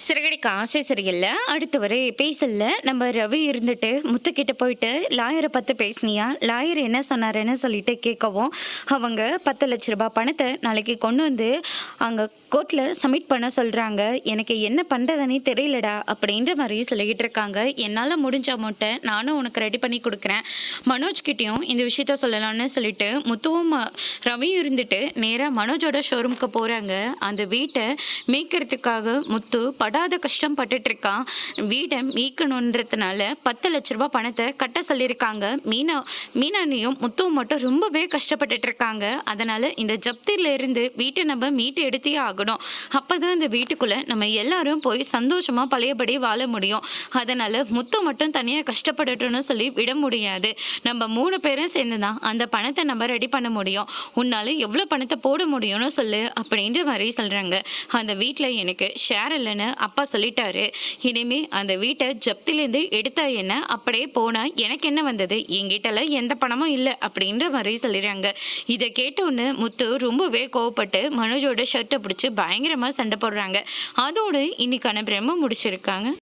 சிறகடிக்க ஆசை சரியில்ல. அடுத்து வரை பேசல. நம்ம ரவி இருந்துட்டு முத்துக்கிட்ட போயிட்டு லாயர பார்த்து பேசினியா? லாயர் என்ன சொன்னாருன்னு சொல்லிட்டு கேட்கவும், அவங்க ரூ. 10,00,000 பணத்த நாளைக்கு கொண்டு வந்து அங்க கோர்ட்ல சப்மிட் பண்ண சொல்றாங்க. எனக்கு என்ன பண்றதுன்னே தெரியலடா அப்படின்ற மாரி சொல்லிக்கிட்டு இருக்காங்க. என்னால முடிஞ்ச அமௌண்ட்ட நானும் உனக்கு ரெடி பண்ணி குடுக்குறேன். மனோஜ் கிட்டயும் இந்த விஷயத்த சொல்லலாம்னு சொல்லிட்டு முத்துவும் ரவியும் இருந்துட்டு நேரா மனோஜோட ஷோரூம்க்கு போறாங்க. அந்த வீட்ட மீட்கிறதுக்காக முத்து படாத கஷ்டம் பட்டுட்டு இருக்கான். வீடை மீட்கணுன்றதுனால ரூ. 10,00,000 பணத்தை கட்ட சொல்லியிருக்காங்க. மீனானியும் முத்துவும் மட்டும் ரொம்பவே கஷ்டப்பட்டுட்டு இருக்காங்க. அதனால இந்த ஜப்தில இருந்து வீட்டை நம்ம மீட்டு எடுத்தே ஆகணும். அப்பதான் இந்த வீட்டுக்குள்ள நம்ம எல்லாரும் போய் சந்தோஷமா பழையபடி வாழ முடியும். அதனால முத்து மட்டும் தனியா கஷ்டப்படட்டும்னு சொல்லி விட முடியாது. நம்ம 3 பேரும் சேர்ந்துதான் அந்த பணத்தை நம்ம ரெடி பண்ண முடியும். உன்னால எவ்வளவு பணத்தை போட முடியும்னு சொல்லு அப்படின்ற மாதிரி சொல்றாங்க. அந்த வீட்டுல எனக்கு ஷேர் இல்லைன்னு அப்பா சொல்லிட்டாரு. இனிமே அந்த வீட்டை ஜப்திலேருந்து எடுத்தா என்ன, அப்படியே போனா எனக்கு என்ன வந்தது, என்கிட்டல எந்த பணமும் இல்லை அப்படின்ற மாதிரி சொல்லிடுறாங்க. இதை கேட்டோன்னு முத்து ரொம்பவே கோவப்பட்டு மனோஜோட ஷர்ட்டை பிடிச்சி பயங்கரமா சண்டை போடுறாங்க. அதோடு இன்னைக்கான பிரம்ம முடிச்சிருக்காங்க.